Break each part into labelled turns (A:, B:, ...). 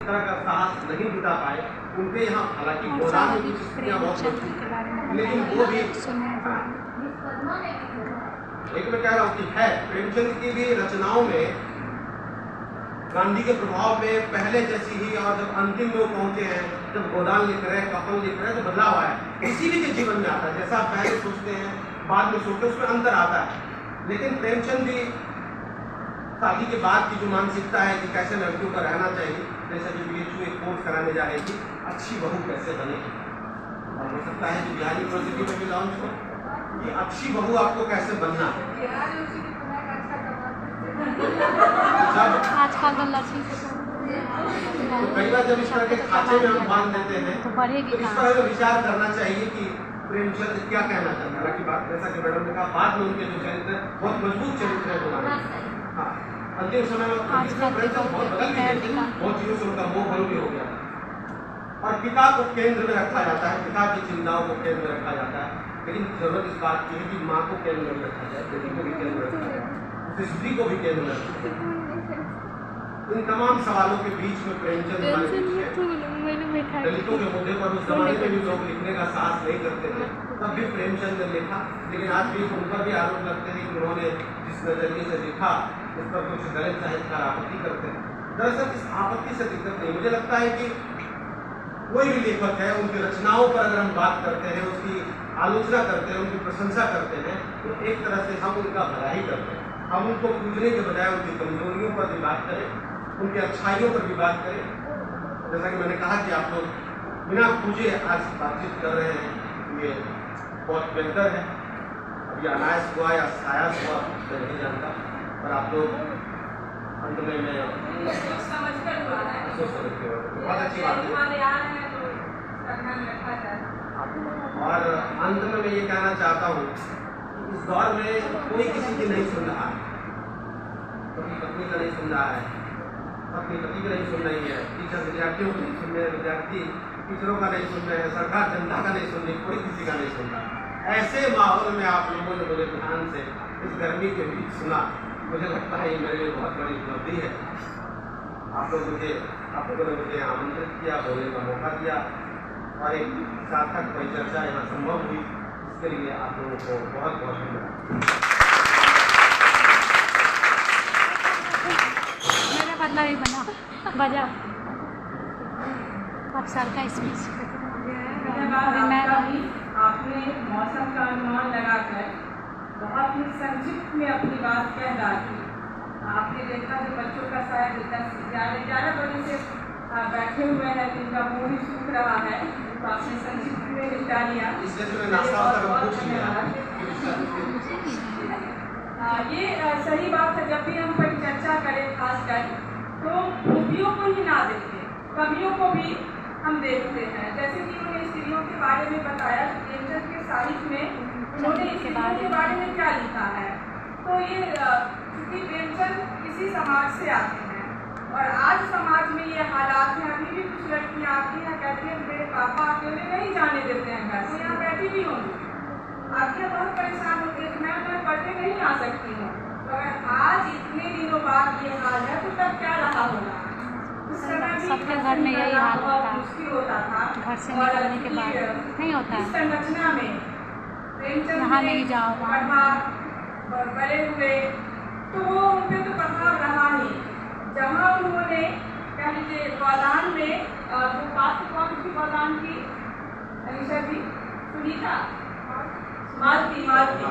A: तरह का साहस नहीं जुटा पाए, उनके यहाँ हालांकि गोदान में कुछ स्त्रियाँ बहुत होती, लेकिन वो भी एक मैं कह रहा हूँ कि है प्रेमचंद की भी रचनाओं में गांधी के प्रभाव में पहले जैसी ही, और जब अंतिम में वो पहुंचे हैं, जब गोदान लिख रहे हैं, कफन लिख रहे हैं, तो बदलाव आया किसी भी के जीवन में आता है। जैसा आप पहले सोचते हैं बाद में सोचते हैं, उसमें अंतर आता है। लेकिन प्रेमचंद भी शादी के बाद की जो मानसिकता है कि कैसे लड़कियों का रहना चाहिए, जैसे कि बीएचयू एक कोर्स कराने जा रही थी, अच्छी बहू कैसे बनेगी, और हो सकता है कि बिहार यूनिवर्सिटी में भी लॉन्च हो कि अच्छी बहू आपको कैसे बनना है। तो कई बार जब इस तरह के खाते में हम बांध देते हैं तो इस पर विचार करना चाहिए कि प्रेमचंद क्या कहना चाहता है। हालांकि बात जैसा कि मैडम ने कहा, बाद में उनके जो चरित्र बहुत मजबूत चरित्र है बनाने। हाँ, अंतिम समय में प्रेमचंद बहुत बदल भी गए थे, बहुत चीजों से उनका मोह भंग भी हो गया। और पिता को केंद्र में रखा जाता है, पिता की चिंताओं को केंद्र में रखा जाता है, लेकिन जरूरत इस बात की है कि माँ को केंद्र में रखा जाए, बेटी को भी केंद्र में रखा जाए, स्त्री को भी केंद्र में रखा जाए। इन तमाम सवालों के बीच में प्रेमचंद दलितों के मुद्दे पर उस जमाने में भी लोग लिखने का साहस नहीं करते थे, तब भी प्रेमचंद ने लिखा। लेकिन आज भी उन पर भी आरोप लगते हैं कि उन्होंने जिस नजरिए से लिखा उस पर कुछ दलित साहित्यकार आपत्ति करते हैं। दरअसल इस आपत्ति से दिक्कत नहीं, मुझे लगता है कि कोई भी लेखक है, उनकी रचनाओं पर अगर हम बात करते हैं, उसकी आलोचना करते हैं, उनकी प्रशंसा करते हैं, तो एक तरह से हम उनका भला ही करते हैं। हम उनको पूजने के बजाय उनकी कमजोरियों पर भी बात करें, उनकी अच्छाइयों पर भी बात करें। जैसा कि मैंने कहा कि आप लोग बिना पूजे आज बातचीत कर रहे हैं, ये बहुत बेहतर है। अब ये अनायास हुआ या सायास हुआ मैं नहीं जानता, पर आप लोग अंत में मैं समझ कर बहुत अच्छी बात है। और अंत में मैं ये कहना चाहता हूँ, इस दौर में कोई किसी की नहीं सुन रहा है, पति पत्नी का नहीं सुन रहा है, पत्नी पति का नहीं सुन रही है, टीचर विद्यार्थियों को नहीं सुन रहे, विद्यार्थी टीचरों का नहीं सुन रहे हैं, सरकार जनता का नहीं सुन रही, कोई किसी का नहीं सुन रहा। ऐसे माहौल में आप लोगों ने मुझे ध्यान से इस गर्मी के बीच सुना, मुझे लगता है ये मेरे लिए बहुत बड़ी उपलब्धि है। आप लोगों ने मुझे आमंत्रित किया, बोलने का मौका दिया और एक सार्थक परिचर्चा यहाँ संभव हुई, इसके लिए आप लोगों को बहुत बहुत धन्यवाद।
B: मेरा बदला भी बना बजा आप सर का स्पीच।
C: आपने मौसम का अनुमान लगाकर बहुत ही संक्षिप्त में अपनी बात कह डाली। आपने देखा कि बच्चों का शायद 11 बजे से बैठे हुए हैं, जिनका मुंह ही सूख रहा है, तो आपने संक्षिप्त में निपटा लिया। ये सही बात है, जब भी हम परिचर्चा करें खासकर तो खूबियों को ही ना देखें, कमियों को भी हम देखते हैं। जैसे कि उन्होंने स्त्रियों के बारे में बताया, प्रेमचंद के साहित्य में उन्होंने स्त्रियों के बारे में क्या लिखा है। तो ये क्योंकि प्रेमचंद किसी समाज से आते हैं और आज समाज में ये हालात हैं, अभी भी कुछ लड़कियाँ आती हैं, कहती हैं मेरे पापा अकेले नहीं जाने देते हैं घर से, यहाँ बैठी भी होंगी, आगे बहुत परेशान होती है, मैं पढ़ने नहीं आ सकती हूँ। तो अगर आज इतने दिनों बाद ये हाल है तो तब क्या रहा होगा।
B: सबके घर में यही हाल होता है,
C: मुश्किल होता था
B: घर से निकलने के बाद नहीं होता है,
C: संरचना में प्रेमचंद
B: यहाँ नहीं जाओ
C: प्रभाव बड़े हुए, तो वो उन पे तो प्रभाव रहा ही। जहाँ उन्होंने कह लीजिए गोदान में जो पात्र कौन सी गोदान की अनिशा जी, सुनीता, मालती मालती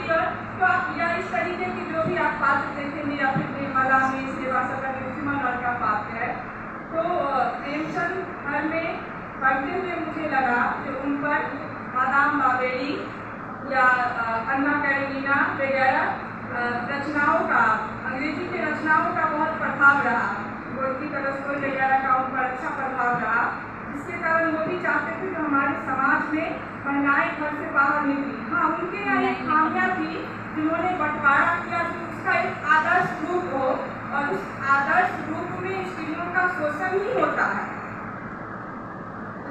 C: और तो आप या इस तरीके की जो भी आप पात्र देखेंगे या फिर निर्मला में सेवा सदन और का पात्र है, तो प्रेमचंद घर में पढ़ते हुए मुझे लगा कि उन पर मादाम बाबेरी या अन्ना कैरोलिना वगैरह रचनाओं का, अंग्रेजी की रचनाओं का बहुत प्रभाव रहा, गोल्की टॉल्स्टॉय वगैरह का उन पर अच्छा प्रभाव रहा, जिसके कारण वो भी चाहते थे कि हमारे समाज में महिलाएं घर से बाहर निकली। हाँ, उनके यहाँ एक खामियाँ थी, जिन्होंने बंटवारा किया कि उसका एक आदर्श रूप हो और उस आदर्श रूप में स्त्रियों का शोषण ही होता है,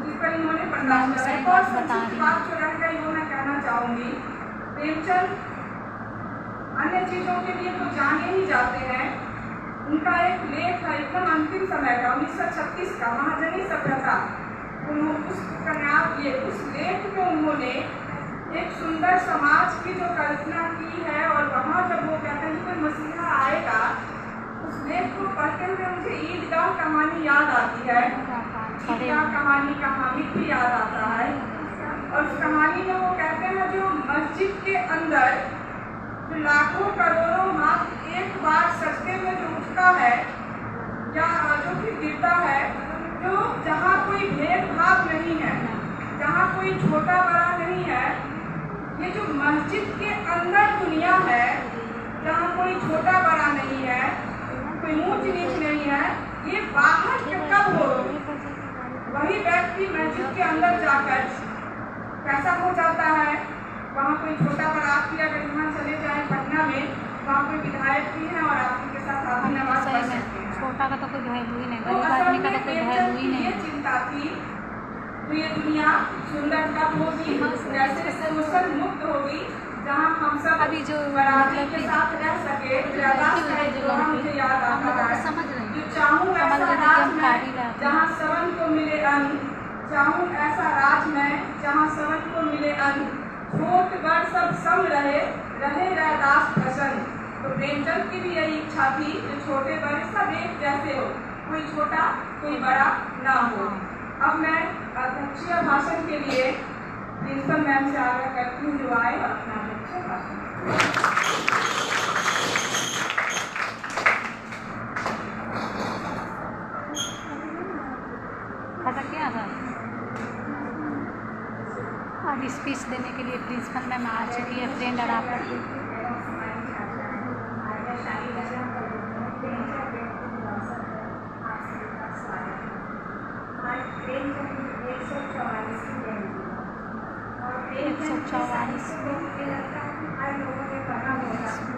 C: जिस पर इन्होंने प्रकाश डाला। और संक्षिप्त बात जो रह गई वो मैं कहना चाहूँगी, प्रेमचंद अन्य चीज़ों के लिए तो जाने ही जाते हैं, उनका एक लेख है एकदम अंतिम समय का 1936 का, महाजनी सभ्यता। उस लेख में उन्होंने एक सुंदर समाज की जो कल्पना की है, और वहाँ जब वो कहते हैं कि मसीहा आएगा, उस लेख को पढ़ते हुए मुझे ईदगाह कहानी याद आती है। ईदगाह कहानी का हामिद भी याद आता है। और उस कहानी में वो कहते हैं जो मस्जिद के अंदर जो लाखों करोड़ों हाथ एक बार सजदे में जो उठता है या जो कि गिरता है, जो जहाँ कोई भेदभाव नहीं है, जहाँ कोई छोटा बड़ा नहीं है, ये जो मस्जिद के अंदर दुनिया है, जहाँ कोई छोटा बड़ा नहीं है, कोई ऊंच नीच नहीं है, ये बाहर कब हो? वही व्यक्ति मस्जिद के अंदर जाकर कैसा हो जाता है। वहाँ कोई छोटा बड़ा, आपकी अगर यहाँ चले जाए पटना में, वहाँ कोई विधायक भी है और आप उनके साथ आधी नमाज पढ़ सकते हैं।
B: छोटा का तो कोई वैल्यू ही नहीं,
C: तो
B: गरीब आदमी का तो कोई वैल्यू ही नहीं।
C: ये चिंता थी तो ये दुनिया सुंदर कब होगी, जैसे शोषण मुक्त होगी, जहाँ हम सब
B: अभी जो
C: बराबरी के साथ रह सके। मुझे याद आता है,
B: समझ रहे
C: जो चाहूँ ऐसा राज में जहाँ सवन को मिले अन्न, चाहूँ ऐसा राज में जहाँ सवन को मिले अन्न, छोट बड़ सब सम रहे रैदास प्रसन्न। तो प्रेमचंद की भी यही इच्छा थी, जो छोटे बड़े सब एक जैसे हो, कोई छोटा कोई बड़ा ना हो। अब मैं अध्यक्षीय भाषण के लिए प्रिंसिपल मैम से आग्रह करती हूँ जो आए और अपना अध्यक्षीय भाषण।
B: क्या था? अब स्पीच देने के लिए प्रिंसिपल मैम आ चुकी है, फ्रेंड और आप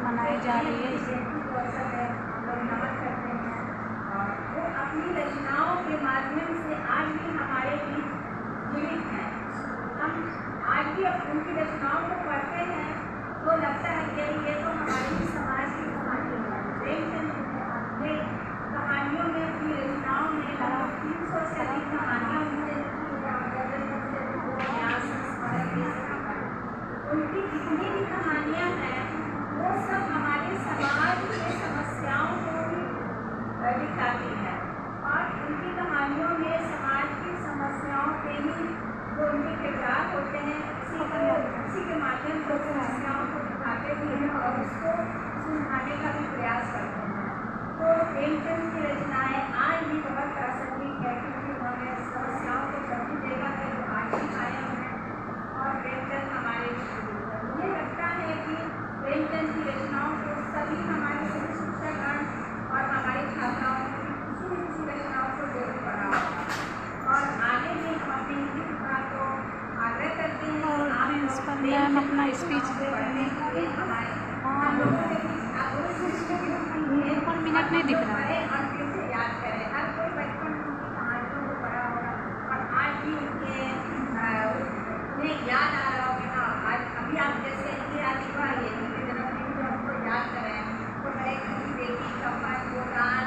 B: मनाई जा रही है।
D: वो अपनी रचनाओं के माध्यम से आज भी हमारे बीच जीवित हैं। हम आज भी उनकी रचनाओं को पढ़ते हैं तो लगता है कि ये तो हमारी ही समाज की कहानी है। प्रेमचंद अपने कहानियों में, अपनी रचनाओं में लगभग 300 से अधिक कहानियाँ उनकी जितनी भी कहानियाँ हैं वो सब हमारे समाज के समस्याओं को भी दिखाती है। और उनकी कहानियों में समाज की समस्याओं पे ही जो उनके किरदार होते हैं, उसी के माध्यम से समस्याओं को दिखाते भी हैं और उसको सुलझाने का भी प्रयास करते हैं। तो प्रेमचंद की रचनाएँ आज भी बहुत प्रासंगिक है, क्योंकि उन्होंने समस्याओं को जल्दी देगा है जो आज भी कायम है। और प्रेमचंद हमारे, मुझे लगता है कि प्रेमचंद की रचनाओं को सभी हमारे सभी शिक्षकगण और हमारी छात्राओं ने किसी रचनाओं को जरूर पढ़ा होगा। और आगे भी हम अपने हिंदी विभाग को आग्रह करते हैं
B: और प्रिंसिपल मैम अपना स्पीच दे रहे हैं।
D: हम लोगों के बीच
B: ऊपर मिनट नहीं दिख रहा है।
D: और फिर से याद करें, हर कोई बचपन में उनकी कहानियों को पढ़ा होगा और आज भी उन्हें याद आ रहा होगा। हाँ, आज अभी आप जैसे ये आज हुआ, ये उनके जन्मदिन जो हमको याद करें तो मेरे की बेटी कपन गोदान,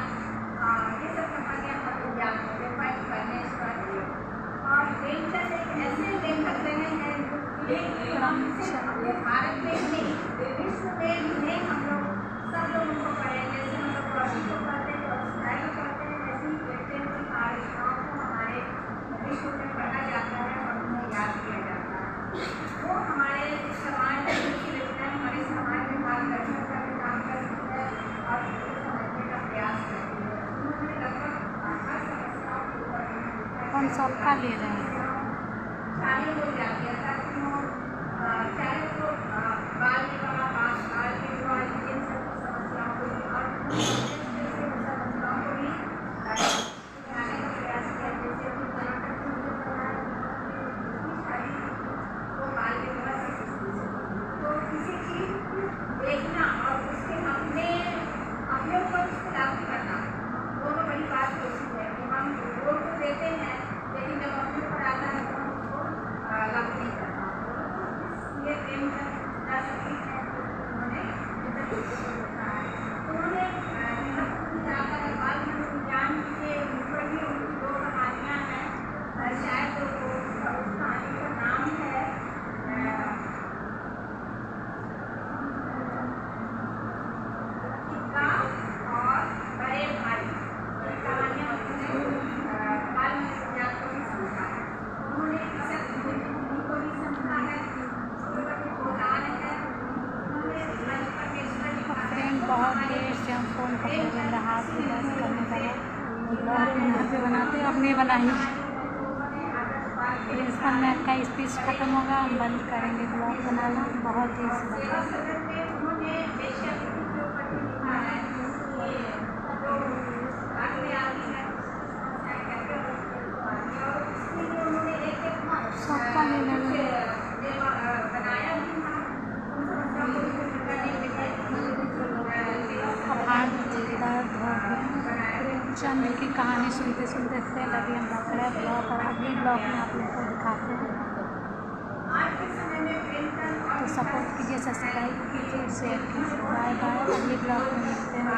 D: ये सब कहानियाँ हमको याद होते हैं परमेश्वर। और प्रेमचंद एक ऐसे लेखक रहे हैं जो हम सिर्फ अपने भारत में ही नहीं, विश्व में भी हम लोग सब लोग उनको पढ़े। जैसे हम लोग रॉशी को पढ़ते हैं, रॉशिदाई को पढ़ते हैं, वैसे ही प्रेमचंद की कहानियों को हमारे विश्व में पढ़ा जाता है और उन्हें याद किया जाता है। वो हमारे समाज की रचनाएँ हमारे समाज में मार्गदर्शन का भी काम करती है और उसको समझने का प्रयास करती है। उन्होंने लगभग हर समस्याओं के ऊपर
B: कौन सबका ले रहे हैं?
D: शामिल हो जाती है, ताकि वो चाहे वो बाल विवाह, बाल विवाह, इन सब समस्याओं को भी और समस्याओं को भी सुधारने का प्रयास किया। जैसे कि कर्नाटक में शादी वो बाल विवाह से शुरू हुई। तो किसी चीज़ देखना और उसके अपने ऊपर उसको लागू करना, दोनों बड़ी बात होती है कि हम वोट तो देते हैं लेकिन जब अपने ऊपर आता है तो हम उसको लागू नहीं करना। ये प्रेमचंद
B: वीडियो अपनी बनाई। प्रिंसिपल मैम का स्पीच खत्म होगा, हम बंद करेंगे ब्लॉग बनाना। बहुत ही सबका प्रेमचंद की कहानी सुनते सुनते फेल अभी हम रख रहे हैं ब्लॉग, और अगले ब्लॉग में आप लोग को दिखाते हैं। तो सपोर्ट कीजिए, सब्सक्राइब कीजिए, शेयर कीजिए। बाय बाय, अगले ब्लॉग में मिलते हैं।